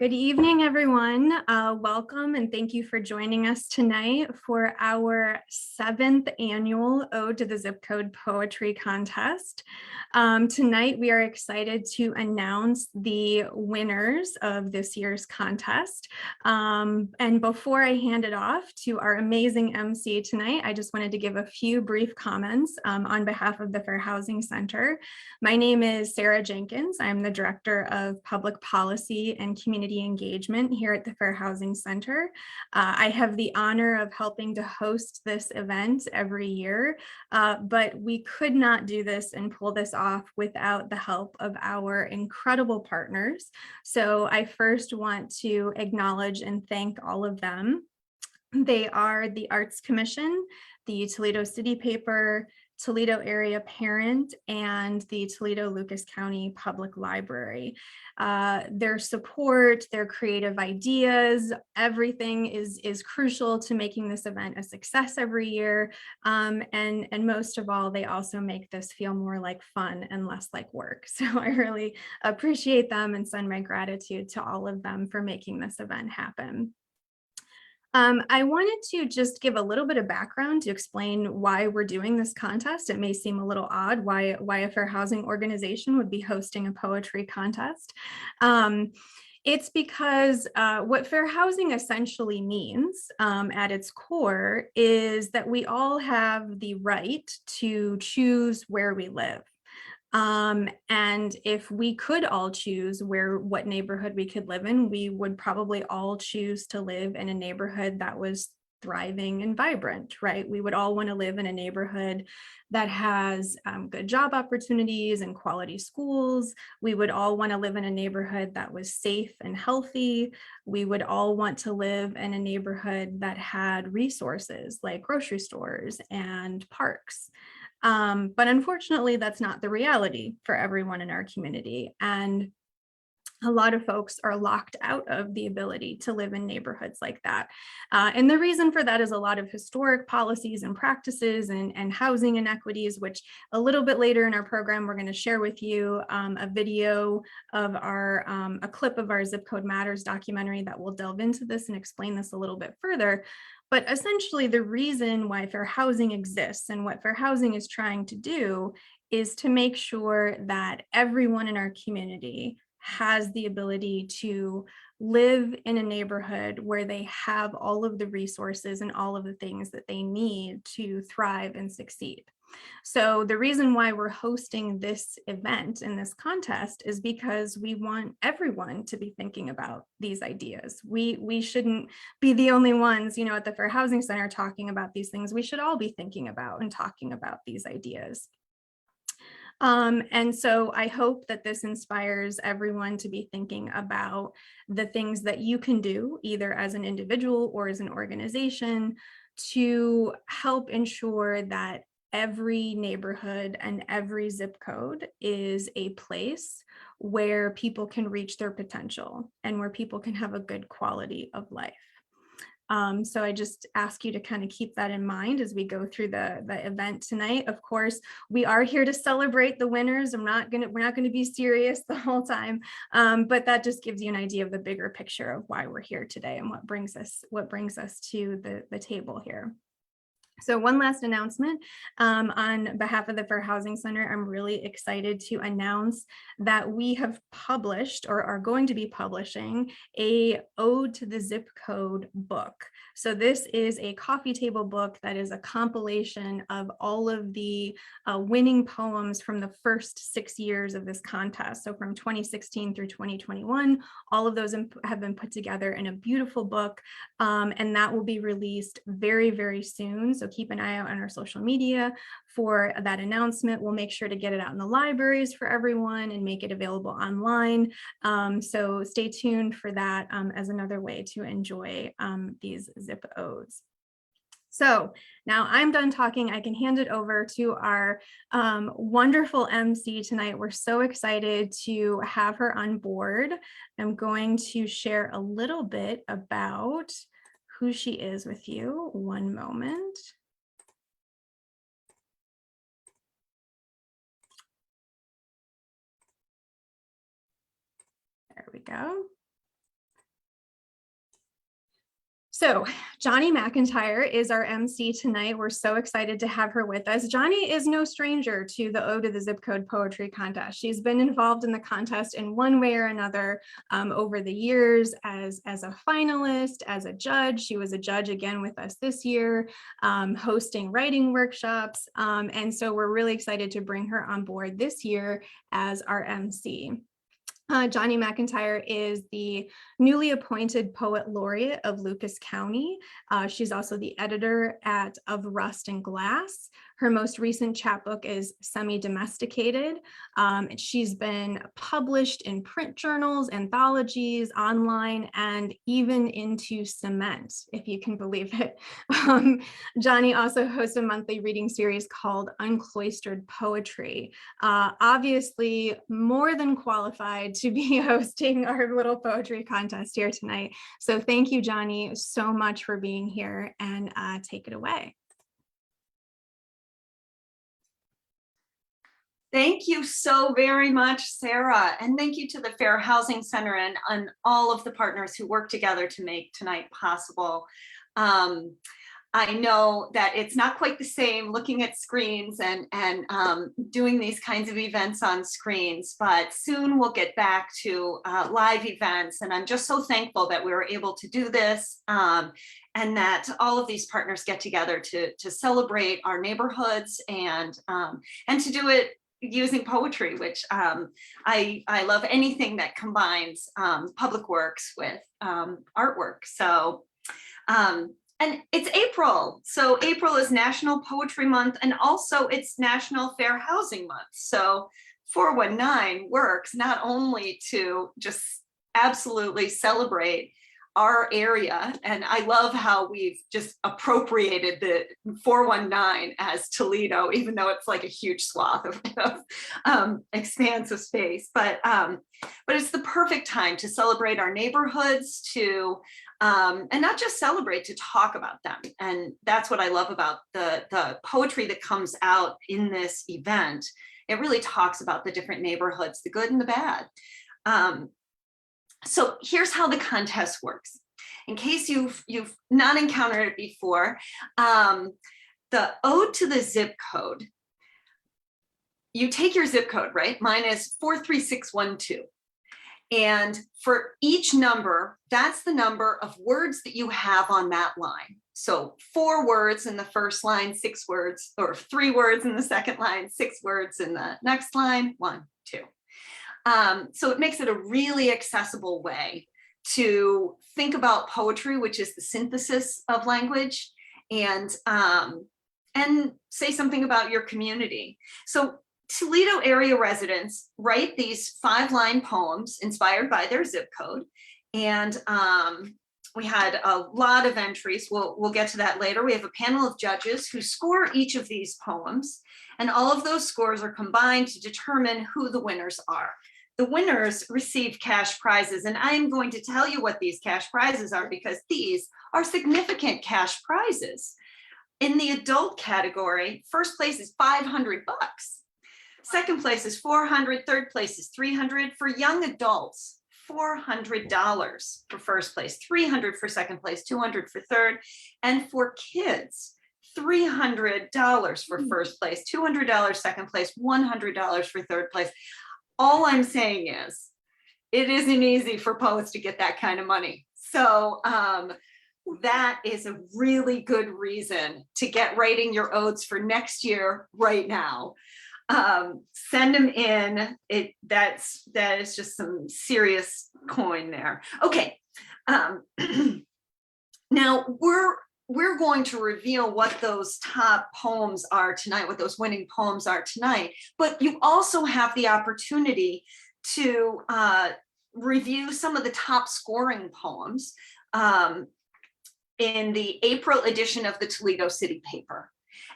Good evening, everyone. Welcome and thank you for joining us tonight for our 7th annual Ode to the Zip Code Poetry Contest. Tonight, we are excited to announce the winners of this year's contest. And before I hand it off to our amazing MC tonight, I just wanted to give a few brief comments on behalf of the Fair Housing Center. My name is Sarah Jenkins. I'm the Director of Public Policy and Community Engagement here at the Fair Housing Center. I have the honor of helping to host this event every year, but we could not do this and pull this off without the help of our incredible partners. So I first want to acknowledge and thank all of them. They are the Arts Commission, the Toledo City Paper, Toledo Area Parent, and the Toledo Lucas County Public Library. Their support, their creative ideas, everything is crucial to making this event a success every year. And most of all, they also make this feel more like fun and less like work. So I really appreciate them and send my gratitude to all of them for making this event happen. I wanted to just give a little bit of background to explain why we're doing this contest. It may seem a little odd why a fair housing organization would be hosting a poetry contest. It's because what fair housing essentially means at its core is that we all have the right to choose where we live. And if we could all choose what neighborhood we could live in, we would probably all choose to live in a neighborhood that was thriving and vibrant, right? We would all want to live in a neighborhood that has good job opportunities and quality schools. We would all want to live in a neighborhood that was safe and healthy. We would all want to live in a neighborhood that had resources like grocery stores and parks. But unfortunately, that's not the reality for everyone in our community. And a lot of folks are locked out of the ability to live in neighborhoods like that. And the reason for that is a lot of historic policies and practices and housing inequities, which a little bit later in our program, we're going to share with you a video of a clip of our Zip Code Matters documentary that will delve into this and explain this a little bit further. But essentially, the reason why fair housing exists and what fair housing is trying to do is to make sure that everyone in our community has the ability to live in a neighborhood where they have all of the resources and all of the things that they need to thrive and succeed. So the reason why we're hosting this event in this contest is because we want everyone to be thinking about these ideas. We shouldn't be the only ones, at the Fair Housing Center talking about these things. We should all be thinking about and talking about these ideas. And so I hope that this inspires everyone to be thinking about the things that you can do, either as an individual or as an organization, to help ensure that every neighborhood and every zip code is a place where people can reach their potential and where people can have a good quality of life. So I just ask you to kind of keep that in mind as we go through the event tonight. Of course, we are here to celebrate the winners. We're not going to be serious the whole time, but that just gives you an idea of the bigger picture of why we're here today and what brings us to the table here. So one last announcement on behalf of the Fair Housing Center. I'm really excited to announce that we have published or are going to be publishing a Ode to the Zip Code book. So this is a coffee table book that is a compilation of all of the winning poems from the first 6 years of this contest. So from 2016 through 2021, all of those have been put together in a beautiful book, and that will be released very, very soon. So keep an eye out on our social media for that announcement. We'll make sure to get it out in the libraries for everyone and make it available online. So stay tuned for that as another way to enjoy these zip odes. So now I'm done talking. I can hand it over to our wonderful MC tonight. We're so excited to have her on board. I'm going to share a little bit about who she is with you. One moment. There we go. So Jonie McIntire is our MC tonight. We're so excited to have her with us. Jonie is no stranger to the Ode to the Zip Code Poetry Contest. She's been involved in the contest in one way or another over the years as a finalist, as a judge. She was a judge again with us this year, hosting writing workshops. And so we're really excited to bring her on board this year as our MC. Jonie McIntire is the newly appointed Poet Laureate of Lucas County. She's also the editor of Rust and Glass. Her most recent chapbook is Semi-Domesticated. She's been published in print journals, anthologies, online, and even into cement, if you can believe it. Jonie also hosts a monthly reading series called Uncloistered Poetry. Obviously, more than qualified to be hosting our little poetry contest here tonight. So thank you, Jonie, so much for being here, and take it away. Thank you so very much, Sarah. And thank you to the Fair Housing Center and all of the partners who work together to make tonight possible. I know that it's not quite the same looking at screens and doing these kinds of events on screens, but soon we'll get back to live events. And I'm just so thankful that we were able to do this and that all of these partners get together to celebrate our neighborhoods and to do it using poetry, which I love anything that combines public works with artwork. So, and it's April. So April is National Poetry Month, and also it's National Fair Housing Month. So 419 works not only to just absolutely celebrate our area, and I love how we've just appropriated the 419 as Toledo, even though it's like a huge swath of expanse of space. But it's the perfect time to celebrate our neighborhoods, and not just celebrate, to talk about them. And that's what I love about the poetry that comes out in this event. It really talks about the different neighborhoods, the good and the bad. So here's how the contest works. In case you've not encountered it before, the Ode to the Zip Code, you take your zip code, right? Mine is 43612. And for each number, that's the number of words that you have on that line. So 4 words in the first line, 6 words, or 3 words in the second line, 6 words in the next line, 1, 2. So it makes it a really accessible way to think about poetry, which is the synthesis of language, and say something about your community. So Toledo area residents write these 5-line poems inspired by their zip code. And we had a lot of entries. We'll get to that later. We have a panel of judges who score each of these poems, and all of those scores are combined to determine who the winners are. The winners receive cash prizes, and I am going to tell you what these cash prizes are because these are significant cash prizes. In the adult category, first place is $500. Second place is $400, third place is $300. For young adults, $400 for first place, $300 for second place, $200 for third, and for kids, $300 for first place, $200 second place, $100 for third place. All I'm saying is, it isn't easy for poets to get that kind of money. So that is a really good reason to get writing your odes for next year right now. Send them in. That is just some serious coin there. Okay. Now we're going to reveal what those top poems are tonight, what those winning poems are tonight, but you also have the opportunity to review some of the top scoring poems in the April edition of the Toledo City Paper.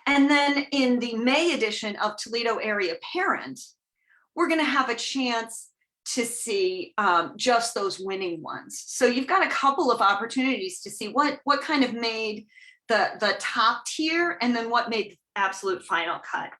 And then in the May edition of Toledo Area Parent, we're going to have a chance to see just those winning ones. So you've got a couple of opportunities to see what kind of made the top tier and then what made the absolute final cut.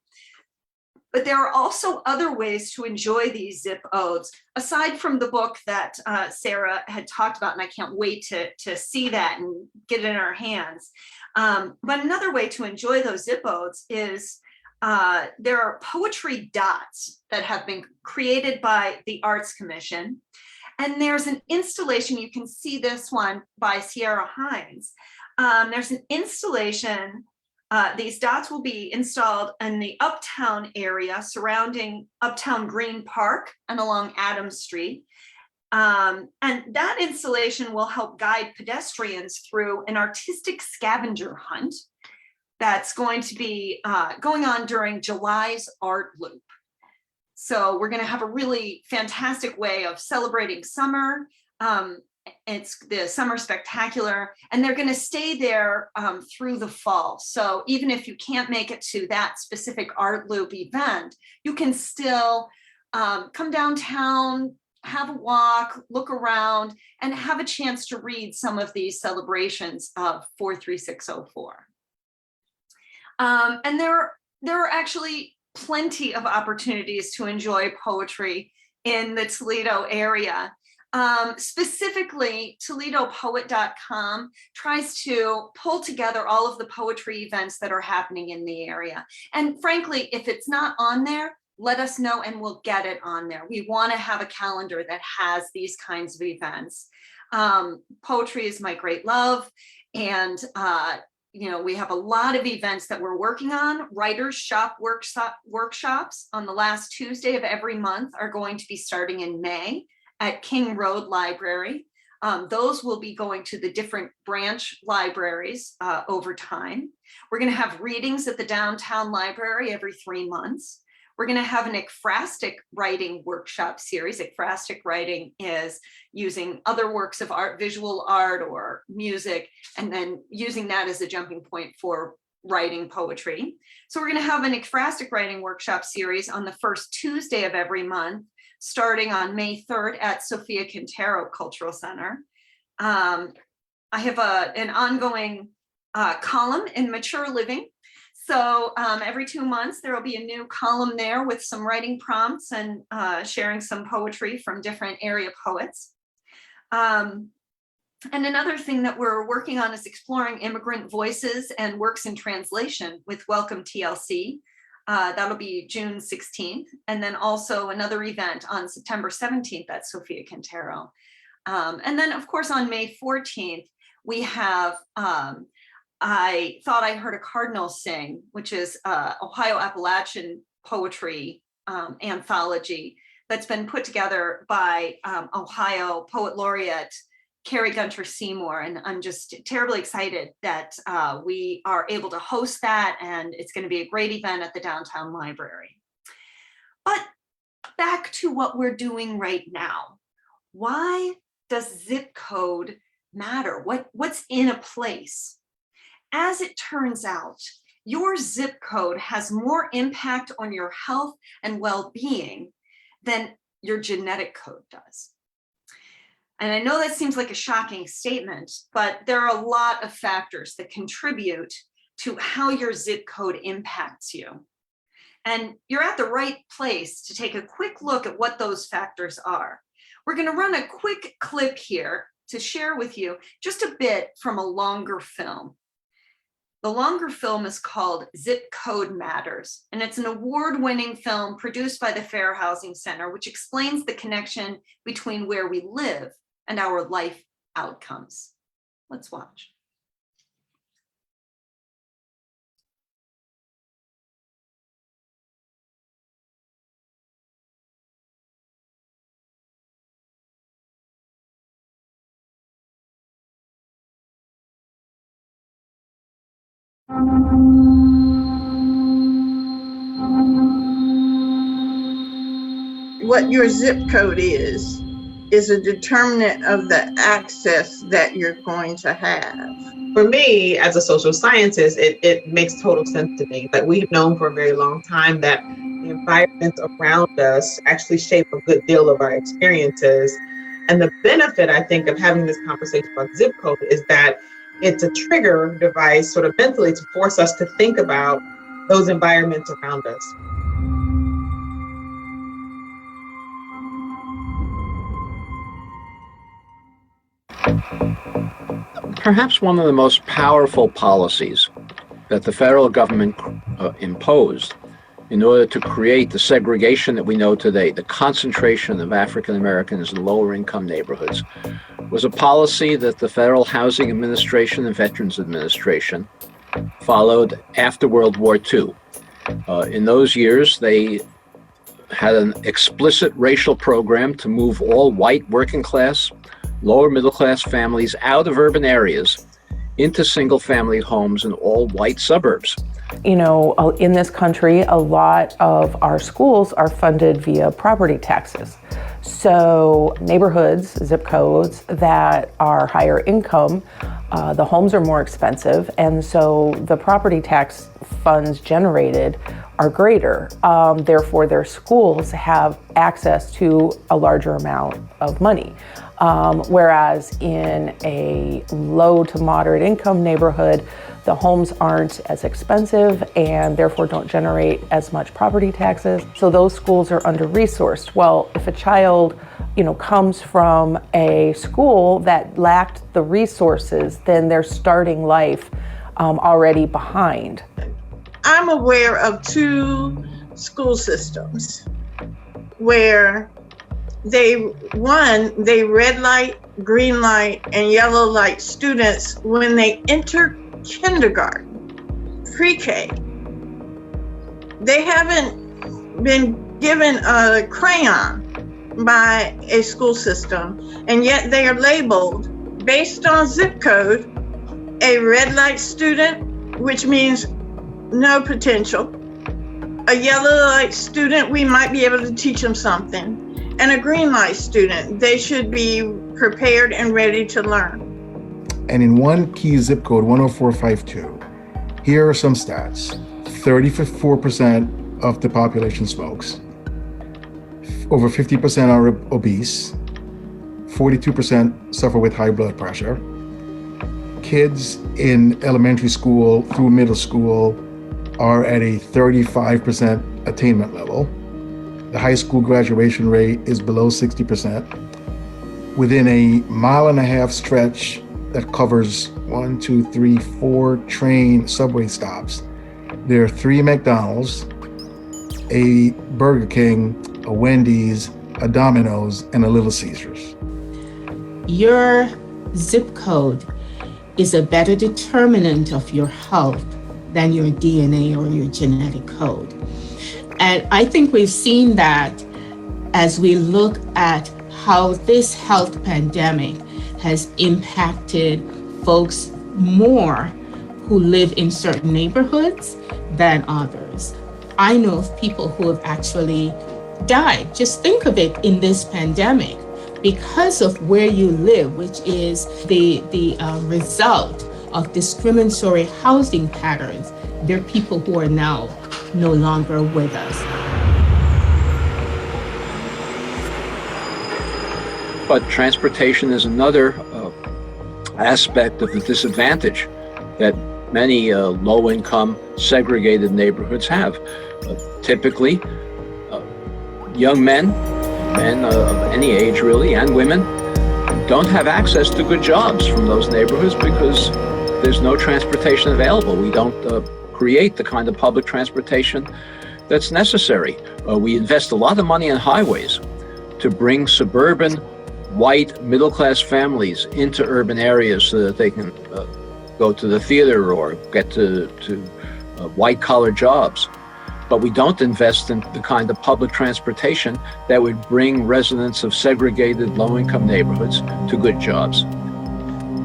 But there are also other ways to enjoy these zip odes, aside from the book that Sarah had talked about, and I can't wait to see that and get it in our hands. But another way to enjoy those zip odes is there are poetry dots that have been created by the Arts Commission. And there's an installation, you can see this one by Sierra Hines. There's an installation. These dots will be installed in the Uptown area surrounding Uptown Green Park and along Adams Street. And that installation will help guide pedestrians through an artistic scavenger hunt that's going to be going on during July's Art Loop. So we're going to have a really fantastic way of celebrating summer. It's the Summer Spectacular, and they're going to stay there through the fall. So even if you can't make it to that specific Art Loop event, you can still come downtown, have a walk, look around, and have a chance to read some of these celebrations of 43604. And there are actually plenty of opportunities to enjoy poetry in the Toledo area. Specifically, ToledoPoet.com tries to pull together all of the poetry events that are happening in the area. And frankly, if it's not on there, let us know and we'll get it on there. We want to have a calendar that has these kinds of events. Poetry is my great love. And we have a lot of events that we're working on. Writers Shop workshops on the last Tuesday of every month are going to be starting in May at King Road Library. Those will be going to the different branch libraries over time. We're going to have readings at the downtown library every 3 months. We're going to have an ekphrastic writing workshop series. Ekphrastic writing is using other works of art, visual art or music, and then using that as a jumping point for writing poetry. So we're going to have an ekphrastic writing workshop series on the first Tuesday of every month, starting on May 3rd at Sophia Quintero Cultural Center. I have an ongoing column in Mature Living. So every 2 months, there will be a new column there with some writing prompts and sharing some poetry from different area poets. And another thing that we're working on is exploring immigrant voices and works in translation with Welcome TLC. That'll be June 16th. And then also another event on September 17th at Sophia Quintero. And then of course on May 14th, we have I Thought I Heard a Cardinal Sing, which is Ohio Appalachian poetry anthology that's been put together by Ohio Poet Laureate Carrie Gunter Seymour. And I'm just terribly excited that we are able to host that, and it's going to be a great event at the downtown library. But back to what we're doing right now. Why does zip code matter? What's in a place? As it turns out, your zip code has more impact on your health and well-being than your genetic code does. And I know that seems like a shocking statement, but there are a lot of factors that contribute to how your zip code impacts you. And you're at the right place to take a quick look at what those factors are. We're going to run a quick clip here to share with you just a bit from a longer film. The longer film is called Zip Code Matters, and it's an award-winning film produced by the Fair Housing Center, which explains the connection between where we live and our life outcomes. Let's watch. What your zip code is a determinant of the access that you're going to have. For me, as a social scientist, it makes total sense to me that we've known for a very long time that the environment around us actually shape a good deal of our experiences. And the benefit, I think, of having this conversation about zip code is that it's a trigger device sort of mentally to force us to think about those environments around us. Perhaps one of the most powerful policies that the federal government imposed in order to create the segregation that we know today, the concentration of African Americans in lower income neighborhoods, was a policy that the Federal Housing Administration and Veterans Administration followed after World War II. In those years, they had an explicit racial program to move all white working class, lower middle class families out of urban areas into single family homes in all white suburbs. You know, in this country, a lot of our schools are funded via property taxes. So neighborhoods, zip codes that are higher income, the homes are more expensive, and so the property tax funds generated are greater. Therefore, their schools have access to a larger amount of money. Whereas in a low to moderate income neighborhood, the homes aren't as expensive and therefore don't generate as much property taxes. So those schools are under-resourced. Well, if a child, comes from a school that lacked the resources, then they're starting life already behind. I'm aware of 2 school systems where they red light, green light, and yellow light students when they enter kindergarten, pre-K. They haven't been given a crayon by a school system, and yet they are labeled based on zip code, a red light student, which means no potential, a yellow light student, we might be able to teach them something, and a green light student, they should be prepared and ready to learn. And in one key zip code, 10452, here are some stats. 34% of the population smokes. Over 50% are obese. 42% suffer with high blood pressure. Kids in elementary school through middle school are at a 35% attainment level. The high school graduation rate is below 60%. Within a 1.5 mile stretch that covers 4 train subway stops, there are 3 McDonald's, a Burger King, a Wendy's, a Domino's, and a Little Caesars. Your zip code is a better determinant of your health than your DNA or your genetic code. And I think we've seen that as we look at how this health pandemic has impacted folks more who live in certain neighborhoods than others. I know of people who have actually died. Just think of it in this pandemic because of where you live, which is the result of discriminatory housing patterns. There are people who are now no longer with us. But transportation is another aspect of the disadvantage that many low-income segregated neighborhoods have. Typically, young men of any age really, and women, don't have access to good jobs from those neighborhoods because there's no transportation available. We don't create the kind of public transportation that's necessary. We invest a lot of money in highways to bring suburban, white, middle-class families into urban areas so that they can go to the theater or get to white-collar jobs. But we don't invest in the kind of public transportation that would bring residents of segregated low-income neighborhoods to good jobs.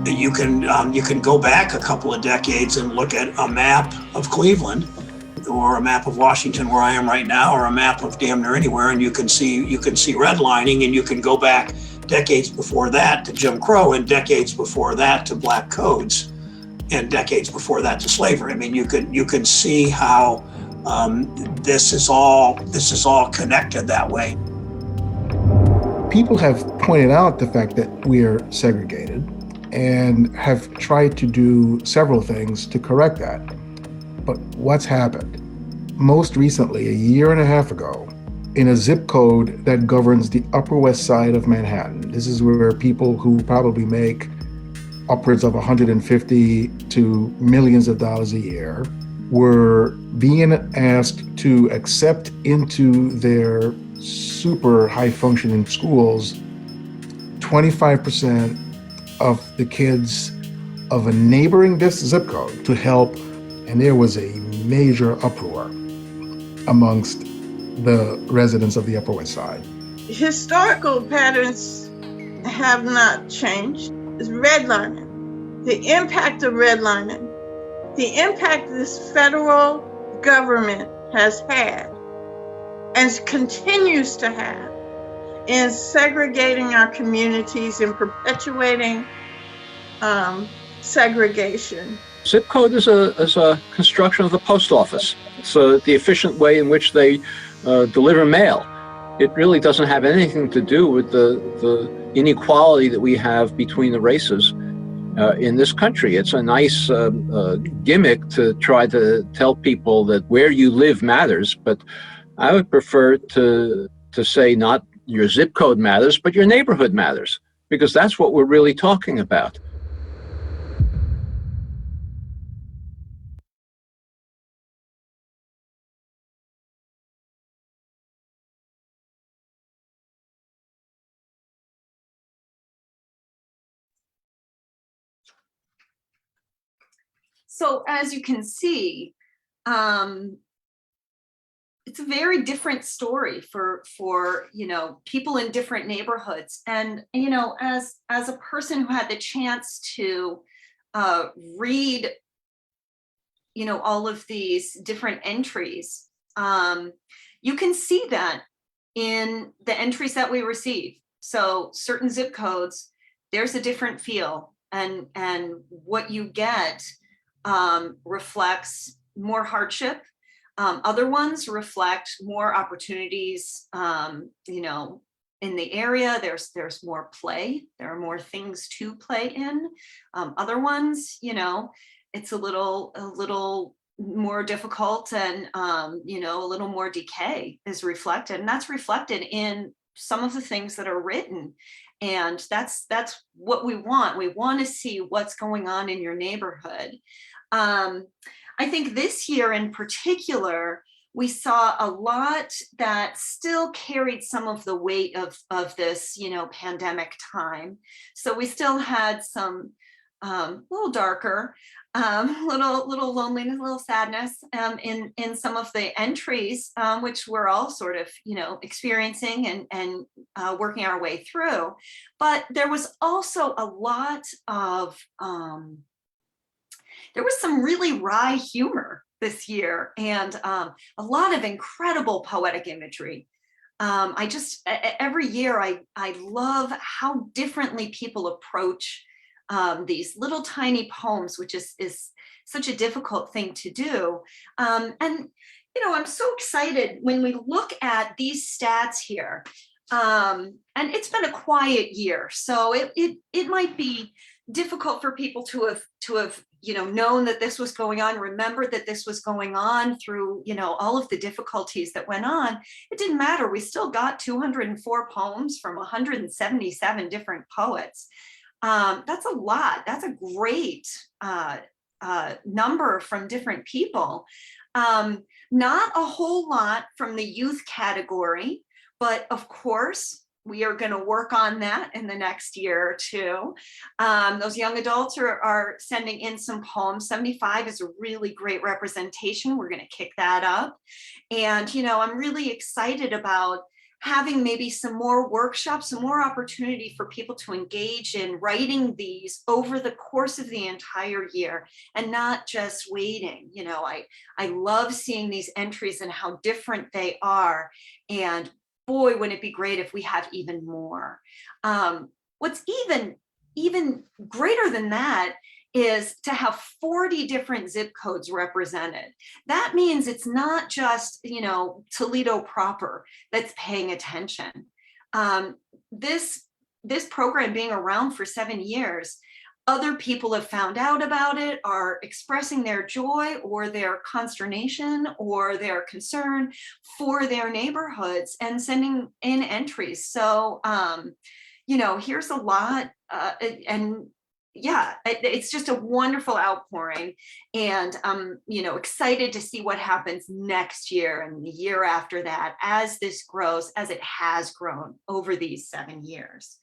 You can go back a couple of decades and look at a map of Cleveland or a map of Washington where I am right now, or a map of damn near anywhere, and you can see redlining, and you can go back decades before that to Jim Crow, and decades before that to black codes, and decades before that to slavery. I mean, you can see how this is all connected that way. People have pointed out the fact that we're segregated and have tried to do several things to correct that. But what's happened? Most recently, a year and a half ago, in a zip code that governs the Upper West Side of Manhattan. This is where people who probably make upwards of 150 to millions of dollars a year were being asked to accept into their super high functioning schools 25% of the kids of a neighboring zip code to help. And there was a major uproar amongst the residents of the Upper West Side. Historical patterns have not changed. It's redlining, the impact of redlining, the impact this federal government has had and continues to have in segregating our communities and perpetuating segregation. Zip code is a construction of the post office. It's the efficient way in which they deliver mail. It really doesn't have anything to do with the inequality that we have between the races in this country. It's a nice gimmick to try to tell people that where you live matters, but I would prefer to say not your zip code matters, but your neighborhood matters, because that's what we're really talking about. So as you can see, it's a very different story for people in different neighborhoods. And as a person who had the chance to read all of these different entries, you can see that in the entries that we receive. So certain zip codes, there's a different feel, and what you get reflects more hardship. Other ones reflect more opportunities, in the area. There's more play. There are more things to play in. Other ones, it's a little more difficult, and a little more decay is reflected, and that's reflected in some of the things that are written. And that's what we want. We want to see what's going on in your neighborhood. I think this year in particular, we saw a lot that still carried some of the weight of this, pandemic time. So we still had some little darker, little loneliness, little sadness in some of the entries, which we're all sort of, experiencing and working our way through. But there was also a lot of there was some really wry humor this year, and a lot of incredible poetic imagery. Every year I love how differently people approach these little tiny poems, which is such a difficult thing to do. And I'm so excited when we look at these stats here. And it's been a quiet year, so it might be difficult for people to have known that this was going on, remembered that this was going on through all of the difficulties that went on. It didn't matter. We still got 204 poems from 177 different poets. That's a lot. That's a great number from different people. Not a whole lot from the youth category, but of course, we are going to work on that in the next year or two. Those young adults are sending in some poems. 75 is a really great representation. We're going to kick that up. And, I'm really excited about having maybe some more workshops, some more opportunity for people to engage in writing these over the course of the entire year and not just waiting. I love seeing these entries and how different they are. And boy, wouldn't it be great if we have even more. What's even greater than that is to have 40 different zip codes represented. That means it's not just, Toledo proper that's paying attention. This program being around for 7 years, other people have found out about it, are expressing their joy or their consternation or their concern for their neighborhoods and sending in entries. So, you know, here's a lot, and yeah, it's just a wonderful outpouring, and I'm, you know, excited to see what happens next year and the year after that as this grows, as it has grown over these 7 years.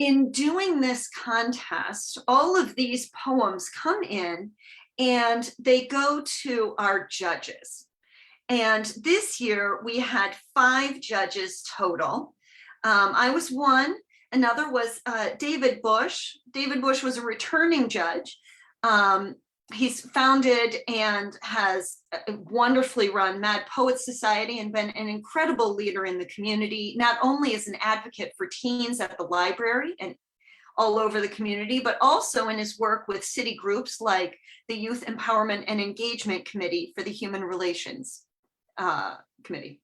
In doing this contest, all of these poems come in and they go to our judges. And this year we had 5 judges total. I was one. Another was David Bush. David Bush was a returning judge. He's founded and has wonderfully run Mad Poets Society and been an incredible leader in the community, not only as an advocate for teens at the library and all over the community, but also in his work with city groups like the Youth Empowerment and Engagement Committee for the Human Relations Committee.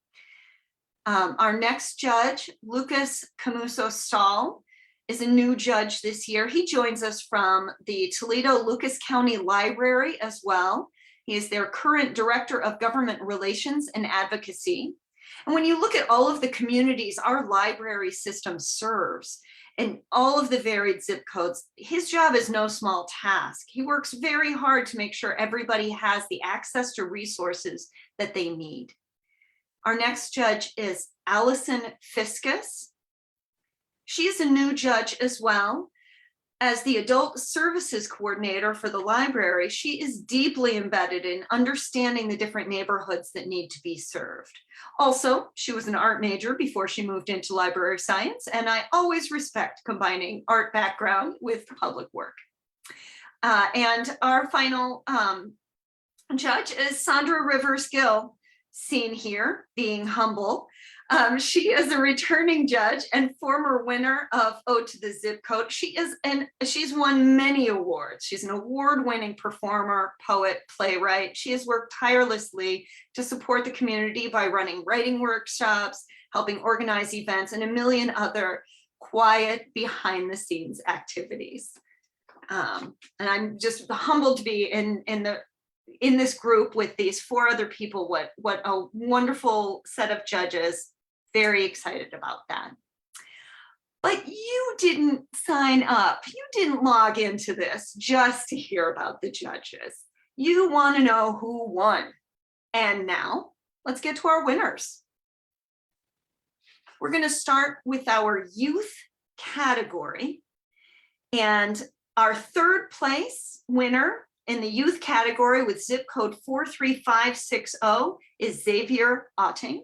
Our next judge, Lucas Camuso-Stall, is a new judge this year. He joins us from the Toledo Lucas County Library as well. He is their current Director of Government Relations and Advocacy. And when you look at all of the communities our library system serves and all of the varied zip codes, his job is no small task. He works very hard to make sure everybody has the access to resources that they need. Our next judge is Allison Fiscus. She is a new judge as well. As the Adult Services Coordinator for the library, she is deeply embedded in understanding the different neighborhoods that need to be served. Also, she was an art major before she moved into library science, and I always respect combining art background with public work. And our final judge is Sandra Rivers-Gill, seen here, being humble. She is a returning judge and former winner of Ode to the Zip Code. She's won many awards. She's an award-winning performer, poet, playwright. She has worked tirelessly to support the community by running writing workshops, helping organize events, and a million other quiet behind-the-scenes activities. And I'm just humbled to be in this group with these 4 other people. What a wonderful set of judges. Very excited about that. But you didn't sign up. You didn't log into this just to hear about the judges. You want to know who won. And now let's get to our winners. We're going to start with our youth category. And our 3rd place winner in the youth category with zip code 43560 is Xavier Otting.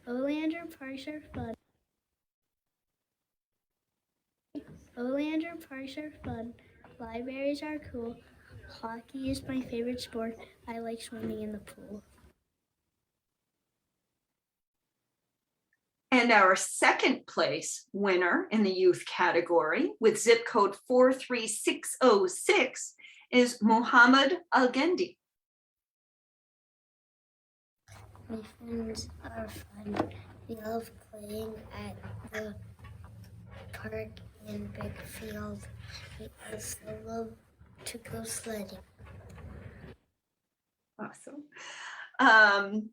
Oleander parks are fun. Oleander parks are fun. Libraries are cool. Hockey is my favorite sport. I like swimming in the pool. And our 2nd place winner in the youth category with zip code 43606 is Muhammad Al-Gendi. My friends are fun. We love playing at the park and big field. We also love to go sledding. Awesome. And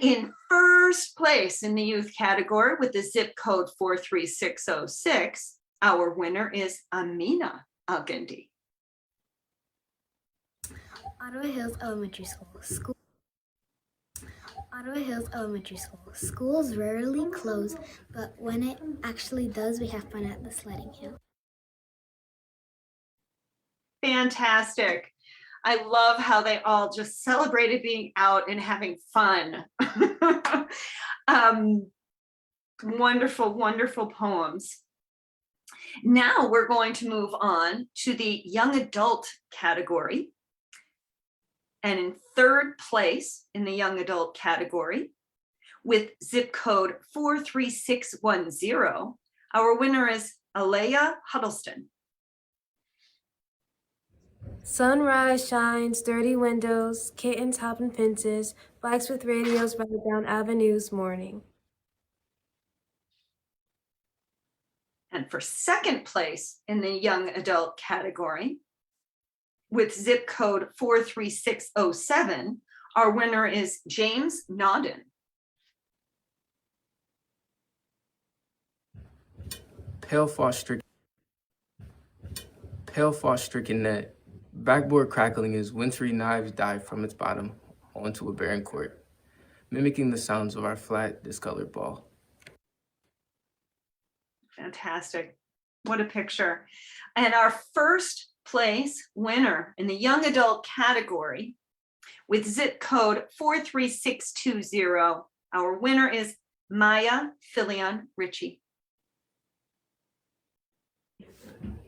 in 1st place in the youth category with the zip code 43606, our winner is Amina Al-Gendi. Ottawa Hills Elementary School. Ottawa Hills Elementary School. Schools rarely close, but when it actually does, we have fun at the sledding hill. Fantastic. I love how they all just celebrated being out and having fun. Wonderful, wonderful poems. Now we're going to move on to the young adult category. And in 3rd place in the young adult category with zip code 43610, our winner is Alea Huddleston. Sunrise shines, dirty windows, kittens hopping fences, bikes with radios ride down avenues morning. And for second place in the young adult category, with zip code 43607, our winner is James Nodden. Pale frost stricken net, backboard crackling as wintry knives dive from its bottom onto a barren court, mimicking the sounds of our flat, discolored ball. Fantastic. What a picture. And our first place winner in the young adult category with zip code 43620, our winner is Maya Filion Ritchie.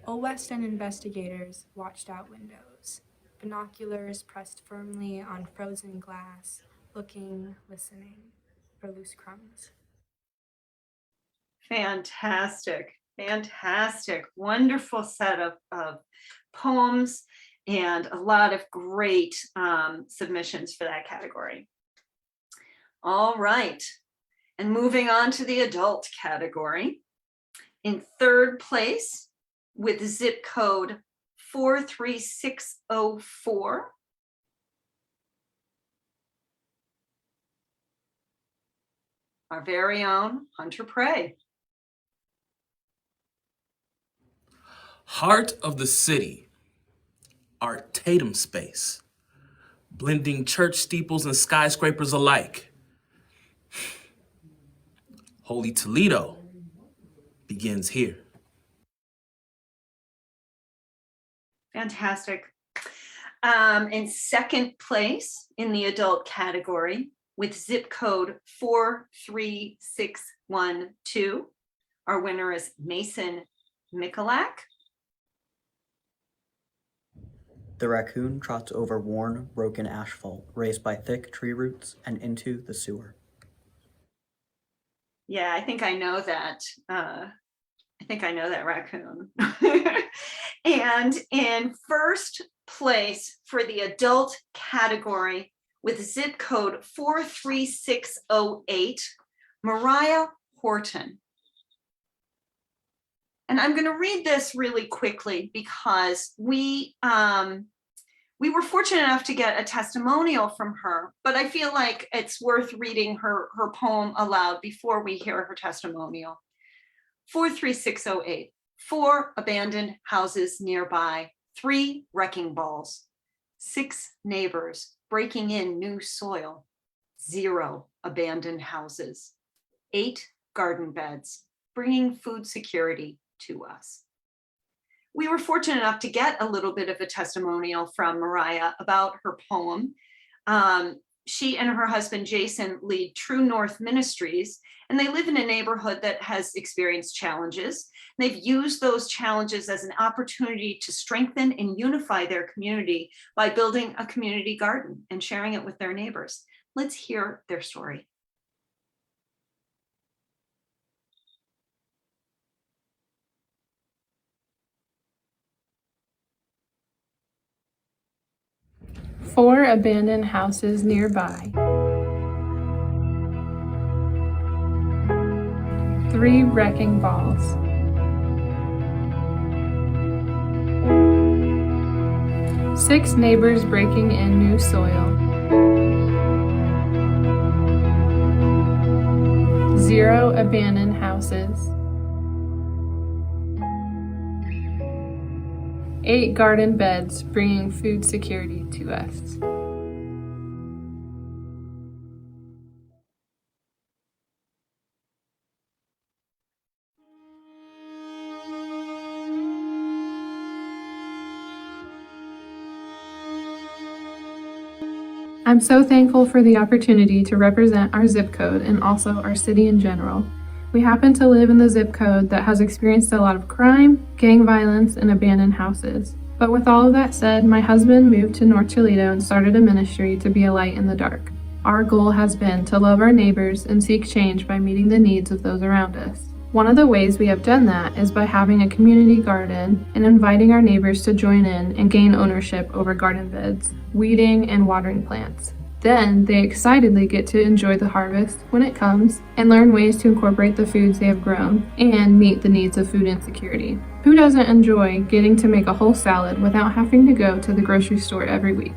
Old West End investigators watched out windows, binoculars pressed firmly on frozen glass, looking, listening for loose crumbs. Fantastic, fantastic, wonderful set of poems and a lot of great submissions for that category. All right, and moving on to the adult category. In third place with zip code 43604, our very own Hunter Prey. Heart of the city, our Tatum space, blending church steeples and skyscrapers alike. Holy Toledo begins here. Fantastic. In second place in the adult category with zip code 43612, our winner is Mason Mikulak. The raccoon trots over worn, broken asphalt raised by thick tree roots and into the sewer. Yeah, I think I know that. I think I know that raccoon. And in first place for the adult category with zip code 43608, MARIAH Horton. And I'm going to read this really quickly because we were fortunate enough to get a testimonial from her, but I feel like it's worth reading her poem aloud before we hear her testimonial. 43608, 4 abandoned houses nearby, 3 wrecking balls, 6 neighbors breaking in new soil, 0 abandoned houses, 8 garden beds, bringing food security to us. We were fortunate enough to get a little bit of a testimonial from MARIAH about her poem. She and her husband, Jason, lead True North Ministries, and they live in a neighborhood that has experienced challenges. They've used those challenges as an opportunity to strengthen and unify their community by building a community garden and sharing it with their neighbors. Let's hear their story. Four abandoned houses nearby. 3 wrecking balls. 6 neighbors breaking in new soil. 0 abandoned houses. 8 garden beds bringing food security to us. I'm so thankful for the opportunity to represent our zip code and also our city in general. We happen to live in the zip code that has experienced a lot of crime, gang violence, and abandoned houses. But with all of that said, my husband moved to North Toledo and started a ministry to be a light in the dark. Our goal has been to love our neighbors and seek change by meeting the needs of those around us. One of the ways we have done that is by having a community garden and inviting our neighbors to join in and gain ownership over garden beds, weeding, and watering plants. Then they excitedly get to enjoy the harvest when it comes and learn ways to incorporate the foods they have grown and meet the needs of food insecurity. Who doesn't enjoy getting to make a whole salad without having to go to the grocery store every week?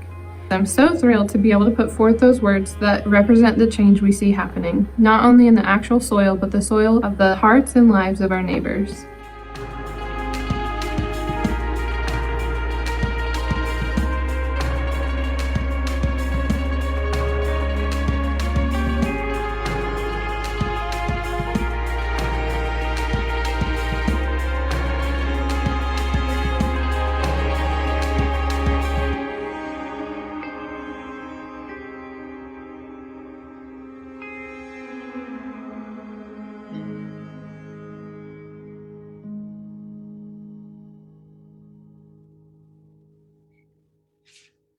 I'm so thrilled to be able to put forth those words that represent the change we see happening, not only in the actual soil, but the soil of the hearts and lives of our neighbors.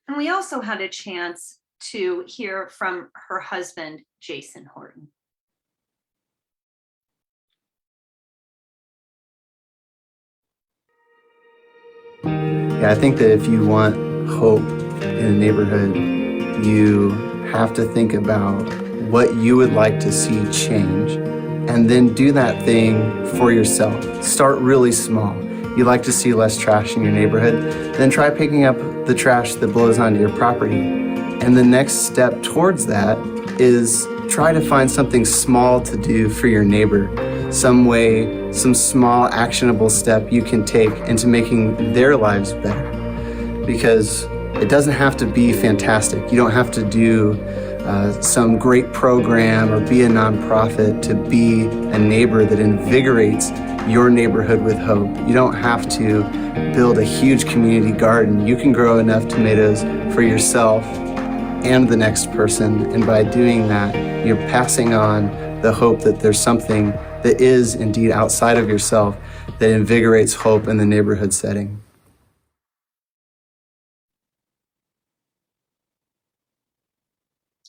And we also had a chance to hear from her husband, Jason Horton. Yeah, I think that if you want hope in a neighborhood, you have to think about what you would like to see change, and then do that thing for yourself. Start really small. You like to see less trash in your neighborhood, then try picking up the trash that blows onto your property. And the next step towards that is try to find something small to do for your neighbor. Some way, some small actionable step you can take into making their lives better. Because it doesn't have to be fantastic. You don't have to do some great program or be a nonprofit to be a neighbor that invigorates your neighborhood with hope. You don't have to build a huge community garden. You can grow enough tomatoes for yourself and the next person. And by doing that, you're passing on the hope that there's something that is indeed outside of yourself that invigorates hope in the neighborhood setting.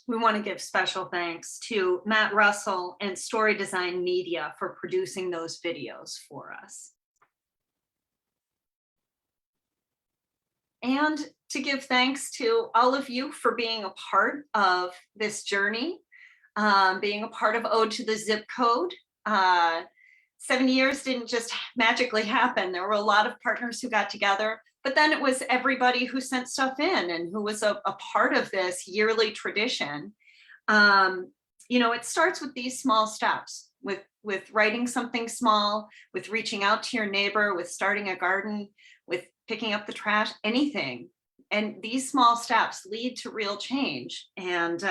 We want to give special thanks to Matt Russell and Story Design Media for producing those videos for us. And to give thanks to all of you for being a part of this journey, being a part of Ode to the Zip Code. 7 years didn't just magically happen. There were a lot of partners who got together, but then it was everybody who sent stuff in and who was a part of this yearly tradition. You know, it starts with these small steps, with writing something small, with reaching out to your neighbor, with starting a garden, with picking up the trash, anything. And these small steps lead to real change. And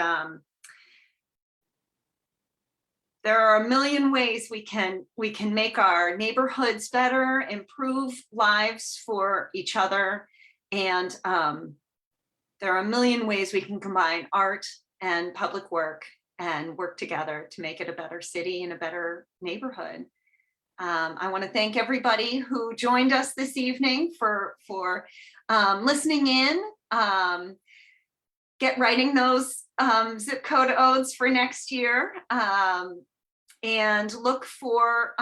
there are a million ways we can make our neighborhoods better, improve lives for each other. And there are a million ways we can combine art and public work and work together to make it a better city and a better neighborhood. I want to thank everybody who joined us this evening for listening in. Get writing those zip code odes for next year. And look for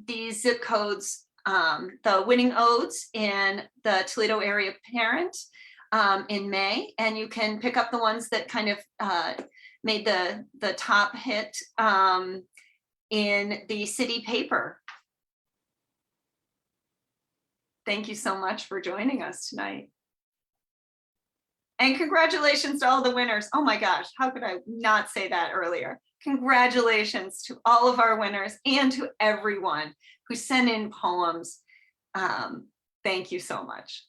these zip codes, the winning odes in the Toledo Area Parent in May. And you can pick up the ones that kind of made the top hit in the city paper. Thank you so much for joining us tonight. And congratulations to all the winners. Oh my gosh, how could I not say that earlier? Congratulations to all of our winners and to everyone who sent in poems. Thank you so much.